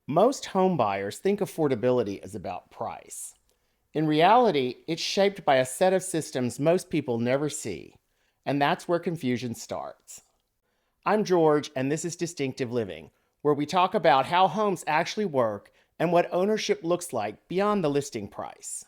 Most home buyers think affordability is about price. In reality, it's shaped by a set of systems most people never see, and that's where confusion starts. I'm George, and this is Distinctive Living, where we talk about how homes actually work and what ownership looks like beyond the listing price.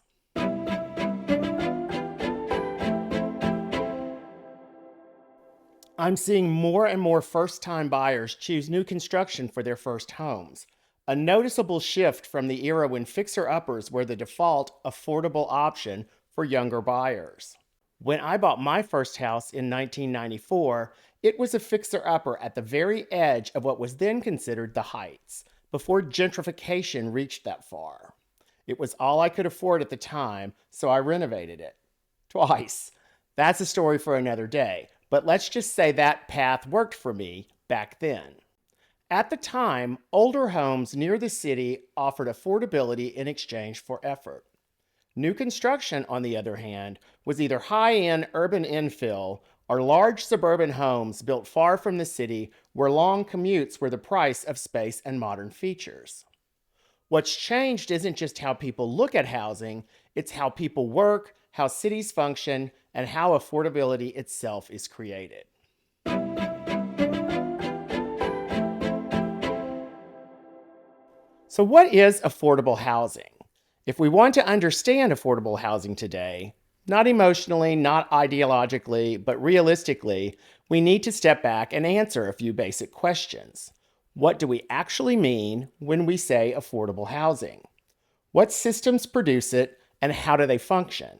I'm seeing more and more first time buyers choose new construction for their first homes, a noticeable shift from the era when fixer uppers were the default affordable option for younger buyers. When I bought my first house in 1994, it was a fixer upper at the very edge of what was then considered the Heights, before gentrification reached that far. It was all I could afford at the time, so I renovated it. Twice. That's a story for another day, but let's just say that path worked for me back then. At the time, older homes near the city offered affordability in exchange for effort. New construction, on the other hand, was either high-end urban infill or large suburban homes built far from the city where long commutes were the price of space and modern features. What's changed isn't just how people look at housing, it's how people work, how cities function, and how affordability itself is created. So, what is affordable housing? If we want to understand affordable housing today, not emotionally, not ideologically, but realistically, we need to step back and answer a few basic questions. What do we actually mean when we say affordable housing? What systems produce it, and how do they function?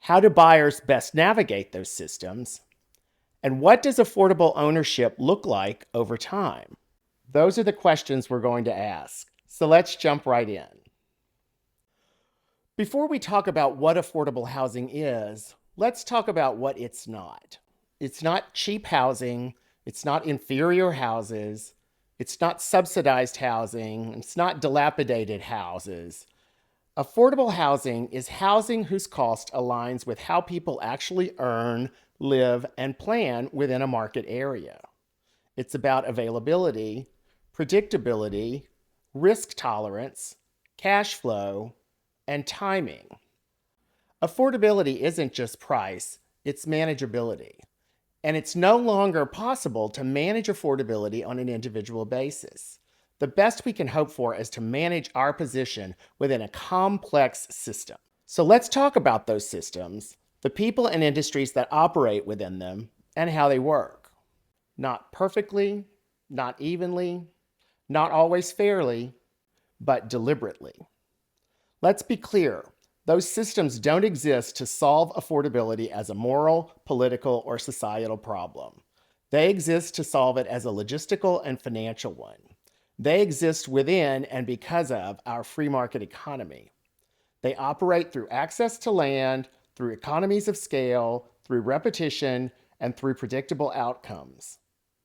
How do buyers best navigate those systems? And what does affordable ownership look like over time? Those are the questions we're going to ask. So let's jump right in. Before we talk about what affordable housing is, let's talk about what it's not. It's not cheap housing, it's not inferior houses, it's not subsidized housing, it's not dilapidated houses. Affordable housing is housing whose cost aligns with how people actually earn, live, and plan within a market area. It's about availability, predictability, risk tolerance, cash flow, and timing. Affordability isn't just price, it's manageability. And it's no longer possible to manage affordability on an individual basis. The best we can hope for is to manage our position within a complex system. So let's talk about those systems, the people and industries that operate within them, and how they work. Not perfectly, not evenly, not always fairly, but deliberately. Let's be clear, those systems don't exist to solve affordability as a moral, political, or societal problem. They exist to solve it as a logistical and financial one. They exist within and because of our free market economy. They operate through access to land, through economies of scale, through repetition, and through predictable outcomes.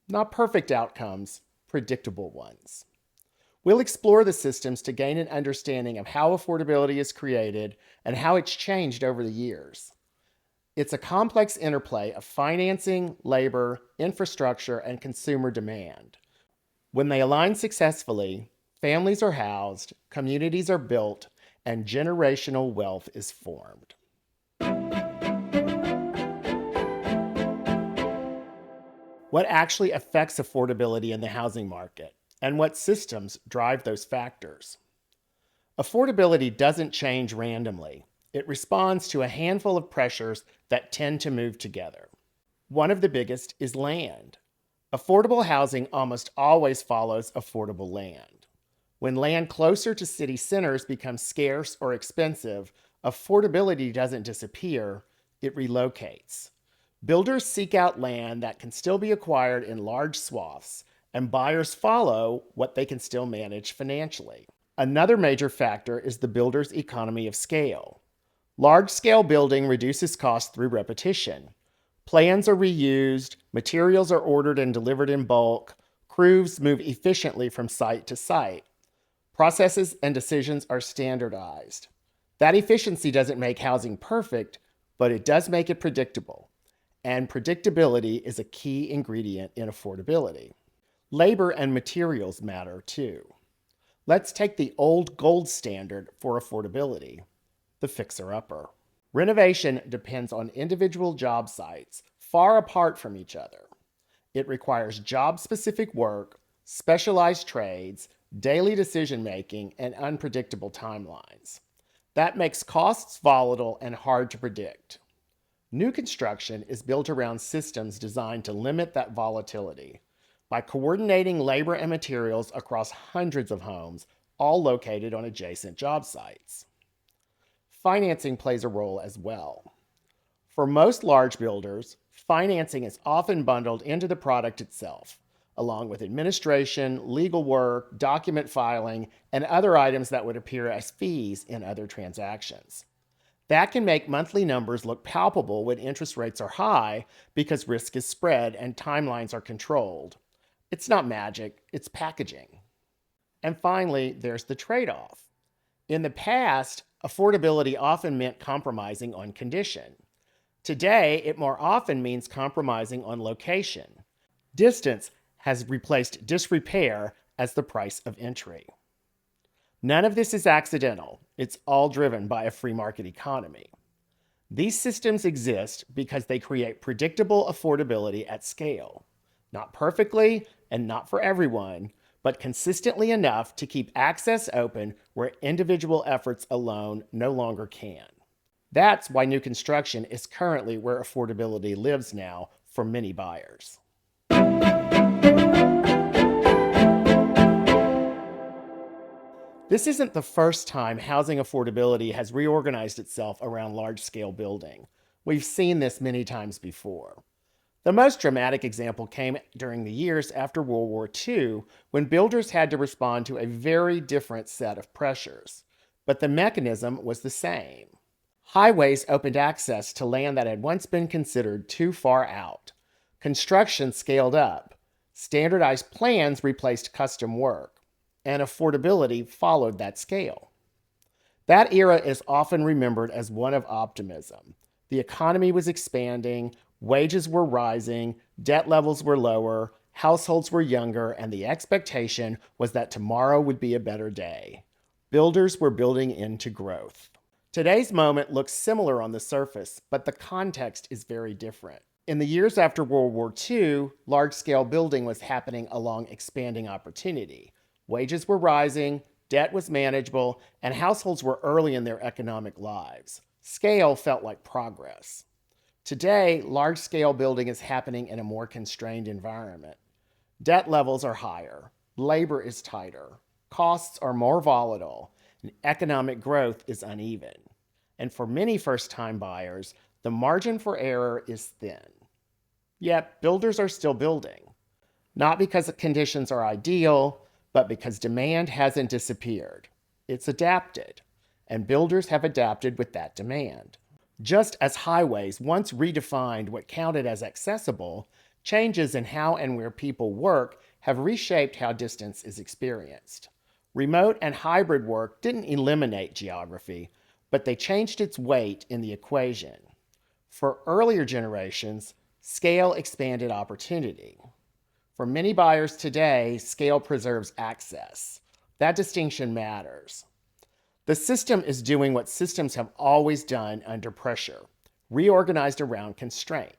Not perfect outcomes, predictable ones. We'll explore the systems to gain an understanding of how affordability is created and how it's changed over the years. It's a complex interplay of financing, labor, infrastructure, and consumer demand. When they align successfully, families are housed, communities are built, and generational wealth is formed. What actually affects affordability in the housing market, and what systems drive those factors? Affordability doesn't change randomly. It responds to a handful of pressures that tend to move together. One of the biggest is land. Affordable housing almost always follows affordable land. When land closer to city centers becomes scarce or expensive, affordability doesn't disappear, it relocates. Builders seek out land that can still be acquired in large swaths, and buyers follow what they can still manage financially. Another major factor is the builder's economy of scale. Large-scale building reduces costs through repetition. Plans are reused, materials are ordered and delivered in bulk, crews move efficiently from site to site. Processes and decisions are standardized. That efficiency doesn't make housing perfect, but it does make it predictable. And predictability is a key ingredient in affordability. Labor and materials matter too. Let's take the old gold standard for affordability, the fixer-upper. Renovation depends on individual job sites far apart from each other. It requires job-specific work, specialized trades, daily decision-making, and unpredictable timelines. That makes costs volatile and hard to predict. New construction is built around systems designed to limit that volatility by coordinating labor and materials across hundreds of homes, all located on adjacent job sites. Financing plays a role as well. For most large builders, financing is often bundled into the product itself, along with administration, legal work, document filing, and other items that would appear as fees in other transactions. That can make monthly numbers look palpable when interest rates are high because risk is spread and timelines are controlled. It's not magic, it's packaging. And finally, there's the trade-off. In the past, affordability often meant compromising on condition. Today, it more often means compromising on location. Distance has replaced disrepair as the price of entry. None of this is accidental. It's all driven by a free market economy. These systems exist because they create predictable affordability at scale. Not perfectly and not for everyone, but consistently enough to keep access open where individual efforts alone no longer can. That's why new construction is currently where affordability lives now for many buyers. This isn't the first time housing affordability has reorganized itself around large-scale building. We've seen this many times before. The most dramatic example came during the years after World War II, when builders had to respond to a very different set of pressures. But the mechanism was the same. Highways opened access to land that had once been considered too far out. Construction scaled up. Standardized plans replaced custom work. And affordability followed that scale. That era is often remembered as one of optimism. The economy was expanding, wages were rising, debt levels were lower, households were younger, and the expectation was that tomorrow would be a better day. Builders were building into growth. Today's moment looks similar on the surface, but the context is very different. In the years after World War II, large-scale building was happening along expanding opportunity. Wages were rising, debt was manageable, and households were early in their economic lives. Scale felt like progress. Today, large-scale building is happening in a more constrained environment. Debt levels are higher, labor is tighter, costs are more volatile, and economic growth is uneven. And for many first-time buyers, the margin for error is thin. Yet, builders are still building. Not because the conditions are ideal, but because demand hasn't disappeared. It's adapted, and builders have adapted with that demand. Just as highways once redefined what counted as accessible, changes in how and where people work have reshaped how distance is experienced. Remote and hybrid work didn't eliminate geography, but they changed its weight in the equation. For earlier generations, scale expanded opportunity. For many buyers today, scale preserves access. That distinction matters. The system is doing what systems have always done under pressure, reorganized around constraint.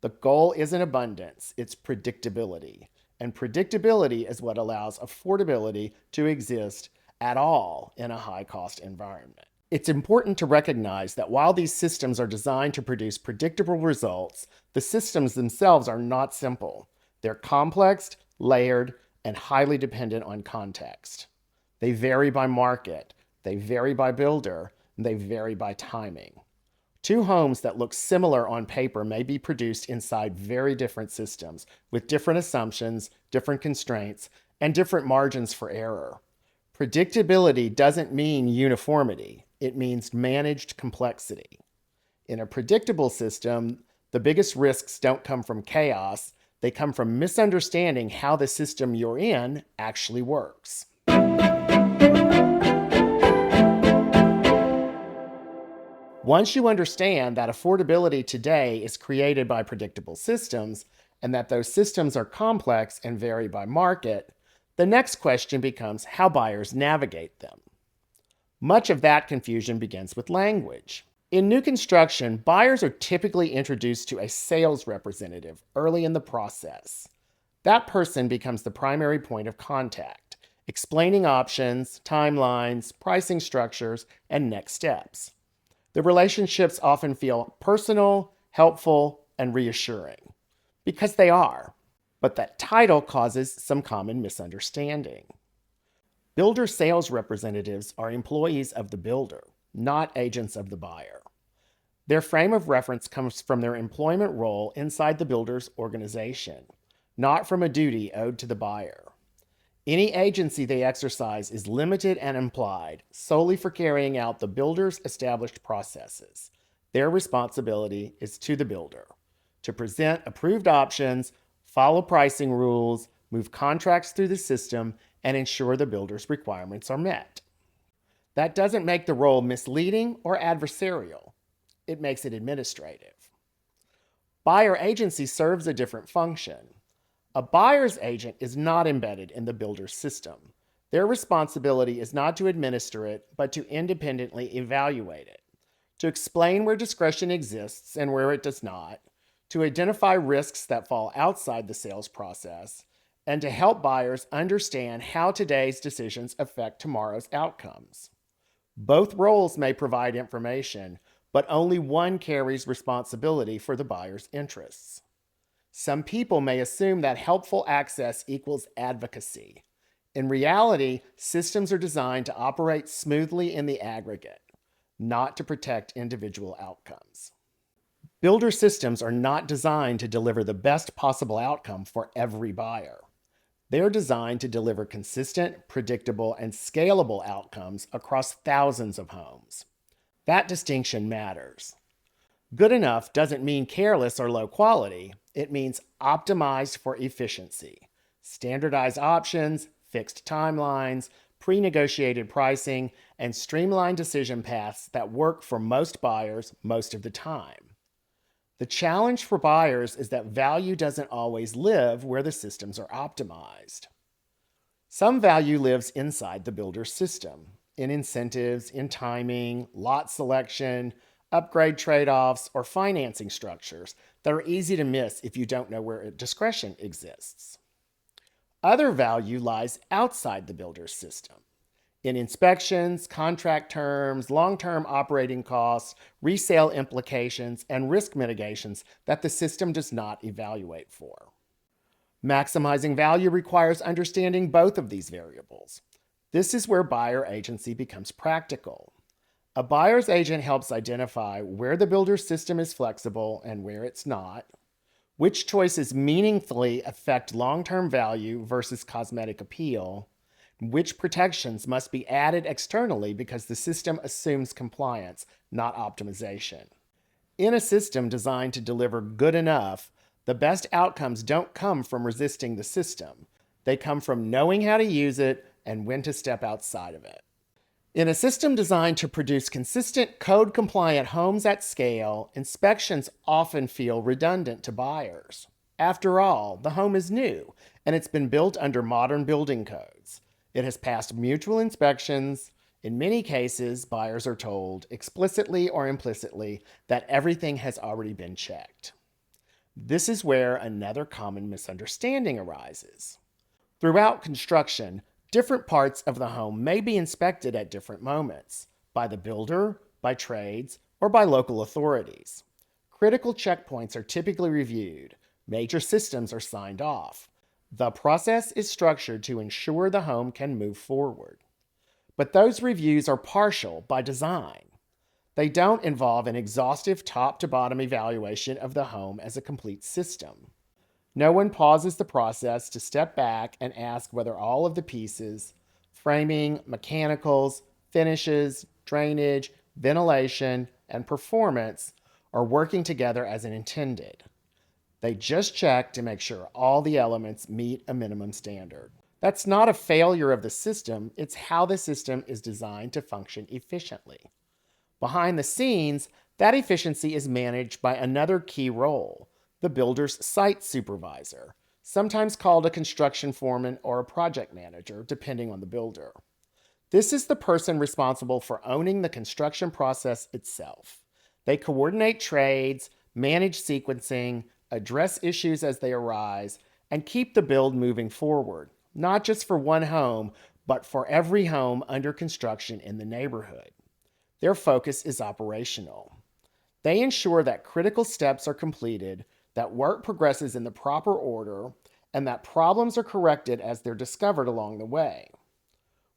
The goal isn't abundance, it's predictability. And predictability is what allows affordability to exist at all in a high-cost environment. It's important to recognize that while these systems are designed to produce predictable results, the systems themselves are not simple. They're complex, layered, and highly dependent on context. They vary by market, they vary by builder, and they vary by timing. Two homes that look similar on paper may be produced inside very different systems, with different assumptions, different constraints, and different margins for error. Predictability doesn't mean uniformity, it means managed complexity. In a predictable system, the biggest risks don't come from chaos, they come from misunderstanding how the system you're in actually works. Once you understand that affordability today is created by predictable systems, and that those systems are complex and vary by market, The next question becomes how buyers navigate them. Much of that confusion begins with language. In new construction, buyers are typically introduced to a sales representative early in the process. That person becomes the primary point of contact, explaining options, timelines, pricing structures, and next steps. The relationships often feel personal, helpful, and reassuring, because they are. But that title causes some common misunderstanding. Builder sales representatives are employees of the builder, not agents of the buyer. Their frame of reference comes from their employment role inside the builder's organization, not from a duty owed to the buyer. Any agency they exercise is limited and implied solely for carrying out the builder's established processes. Their responsibility is to the builder to present approved options, follow pricing rules, move contracts through the system, and ensure the builder's requirements are met. That doesn't make the role misleading or adversarial. It makes it administrative. Buyer agency serves a different function. A buyer's agent is not embedded in the builder's system. Their responsibility is not to administer it, but to independently evaluate it, to explain where discretion exists and where it does not, to identify risks that fall outside the sales process, and to help buyers understand how today's decisions affect tomorrow's outcomes. Both roles may provide information, but only one carries responsibility for the buyer's interests. Some people may assume that helpful access equals advocacy. In reality, systems are designed to operate smoothly in the aggregate, not to protect individual outcomes. Builder systems are not designed to deliver the best possible outcome for every buyer. They're designed to deliver consistent, predictable, and scalable outcomes across thousands of homes. That distinction matters. Good enough doesn't mean careless or low quality. It means optimized for efficiency. Standardized options, fixed timelines, pre-negotiated pricing, and streamlined decision paths that work for most buyers most of the time. The challenge for buyers is that value doesn't always live where the systems are optimized. Some value lives inside the builder's system, in incentives, in timing, lot selection, upgrade trade-offs, or financing structures that are easy to miss if you don't know where discretion exists. Other value lies outside the builder's system, in inspections, contract terms, long-term operating costs, resale implications, and risk mitigations that the system does not evaluate for. Maximizing value requires understanding both of these variables. This is where buyer agency becomes practical. A buyer's agent helps identify where the builder's system is flexible and where it's not, which choices meaningfully affect long-term value versus cosmetic appeal, which protections must be added externally because the system assumes compliance, not optimization. In a system designed to deliver good enough, the best outcomes don't come from resisting the system. They come from knowing how to use it and when to step outside of it. In a system designed to produce consistent, code-compliant homes at scale, inspections often feel redundant to buyers. After all, the home is new, and it's been built under modern building codes. It has passed mutual inspections. In many cases, buyers are told, explicitly or implicitly, that everything has already been checked. This is where another common misunderstanding arises. Throughout construction, different parts of the home may be inspected at different moments, by the builder, by trades, or by local authorities. Critical checkpoints are typically reviewed. Major systems are signed off. The process is structured to ensure the home can move forward. But those reviews are partial by design. They don't involve an exhaustive top-to-bottom evaluation of the home as a complete system. No one pauses the process to step back and ask whether all of the pieces, framing, mechanicals, finishes, drainage, ventilation, and performance are working together as intended. They just check to make sure all the elements meet a minimum standard. That's not a failure of the system, it's how the system is designed to function efficiently. Behind the scenes, that efficiency is managed by another key role, the builder's site supervisor, sometimes called a construction foreman or a project manager, depending on the builder. This is the person responsible for owning the construction process itself. They coordinate trades, manage sequencing, address issues as they arise, and keep the build moving forward, not just for one home, but for every home under construction in the neighborhood. Their focus is operational. They ensure that critical steps are completed, that work progresses in the proper order, and that problems are corrected as they're discovered along the way.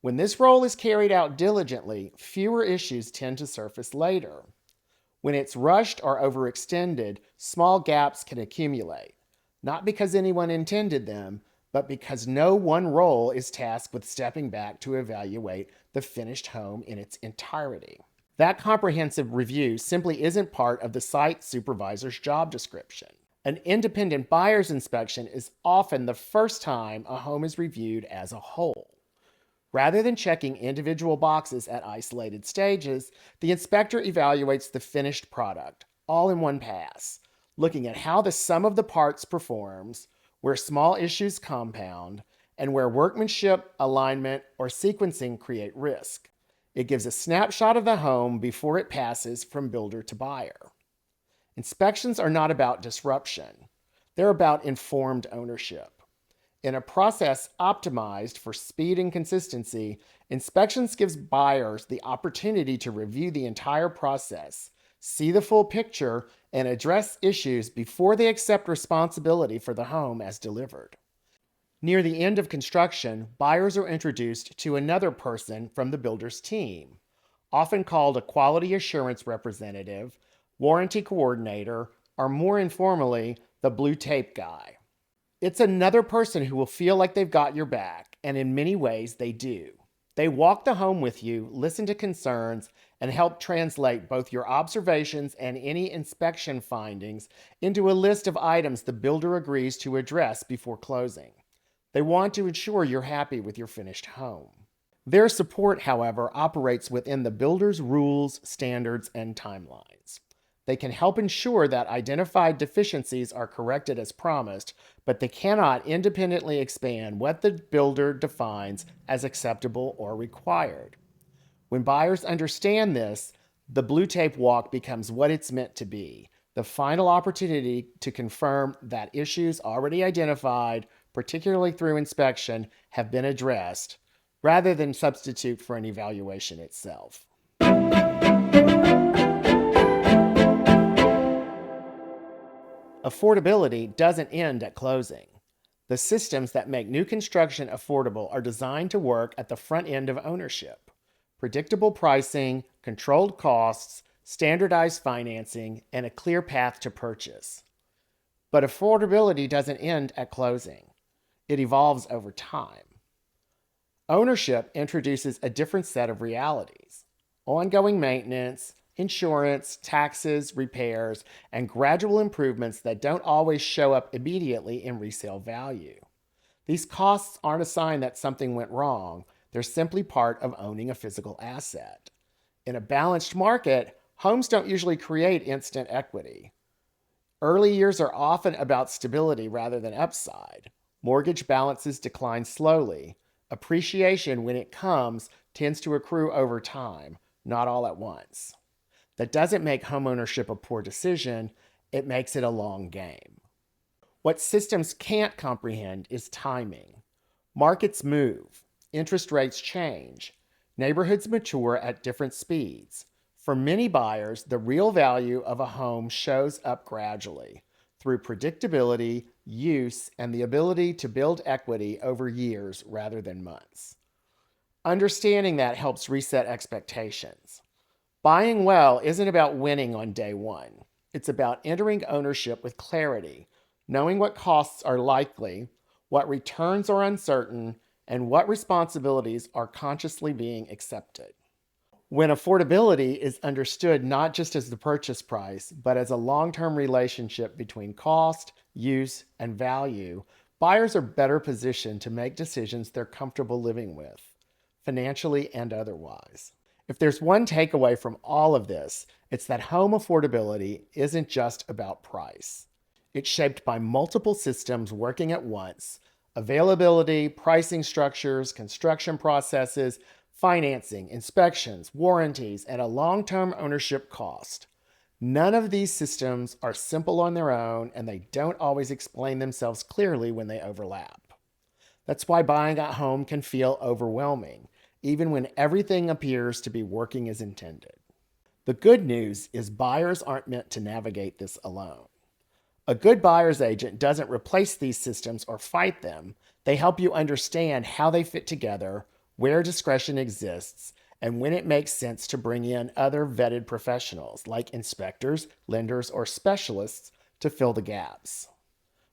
When this role is carried out diligently, fewer issues tend to surface later. When it's rushed or overextended, small gaps can accumulate, not because anyone intended them, but because no one role is tasked with stepping back to evaluate the finished home in its entirety. That comprehensive review simply isn't part of the site supervisor's job description. An independent buyer's inspection is often the first time a home is reviewed as a whole. Rather than checking individual boxes at isolated stages, the inspector evaluates the finished product, all in one pass, looking at how the sum of the parts performs, where small issues compound, and where workmanship, alignment, or sequencing create risk. It gives a snapshot of the home before it passes from builder to buyer. Inspections are not about disruption. They're about informed ownership. In a process optimized for speed and consistency, inspections gives buyers the opportunity to review the entire process, see the full picture, and address issues before they accept responsibility for the home as delivered. Near the end of construction, buyers are introduced to another person from the builder's team, often called a quality assurance representative, warranty coordinator, or more informally, the blue tape guy. It's another person who will feel like they've got your back, and in many ways they do. They walk the home with you, listen to concerns, and help translate both your observations and any inspection findings into a list of items the builder agrees to address before closing. They want to ensure you're happy with your finished home. Their support, however, operates within the builder's rules, standards, and timelines. They can help ensure that identified deficiencies are corrected as promised, but they cannot independently expand what the builder defines as acceptable or required. When buyers understand this, the blue tape walk becomes what it's meant to be, the final opportunity to confirm that issues already identified, particularly through inspection, have been addressed, rather than substitute for an evaluation itself. Affordability doesn't end at closing. The systems that make new construction affordable are designed to work at the front end of ownership. Predictable pricing, controlled costs, standardized financing, and a clear path to purchase. But affordability doesn't end at closing. It evolves over time. Ownership introduces a different set of realities. Ongoing maintenance, insurance, taxes, repairs, and gradual improvements that don't always show up immediately in resale value. These costs aren't a sign that something went wrong. They're simply part of owning a physical asset. In a balanced market, homes don't usually create instant equity. Early years are often about stability rather than upside. Mortgage balances decline slowly. Appreciation, when it comes, tends to accrue over time, not all at once. That doesn't make homeownership a poor decision, it makes it a long game. What systems can't comprehend is timing. Markets move, interest rates change, neighborhoods mature at different speeds. For many buyers, the real value of a home shows up gradually through predictability, use, and the ability to build equity over years rather than months. Understanding that helps reset expectations. Buying well isn't about winning on day one. It's about entering ownership with clarity, knowing what costs are likely, what returns are uncertain, and what responsibilities are consciously being accepted. When affordability is understood not just as the purchase price, but as a long-term relationship between cost, use, and value, buyers are better positioned to make decisions they're comfortable living with, financially and otherwise. If there's one takeaway from all of this, it's that home affordability isn't just about price. It's shaped by multiple systems working at once: availability, pricing structures, construction processes, financing, inspections, warranties, and a long term ownership cost. None of these systems are simple on their own, and they don't always explain themselves clearly when they overlap. That's why buying a home can feel overwhelming, even when everything appears to be working as intended. The good news is buyers aren't meant to navigate this alone. A good buyer's agent doesn't replace these systems or fight them. They help you understand how they fit together, where discretion exists, and when it makes sense to bring in other vetted professionals like inspectors, lenders, or specialists to fill the gaps.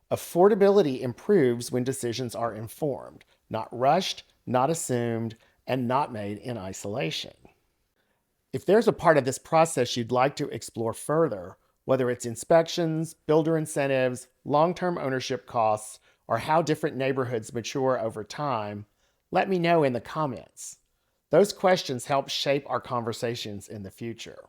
Affordability improves when decisions are informed, not rushed, not assumed, and not made in isolation. If there's a part of this process you'd like to explore further, whether it's inspections, builder incentives, long term ownership costs, or how different neighborhoods mature over time, let me know in the comments. Those questions help shape our conversations in the future.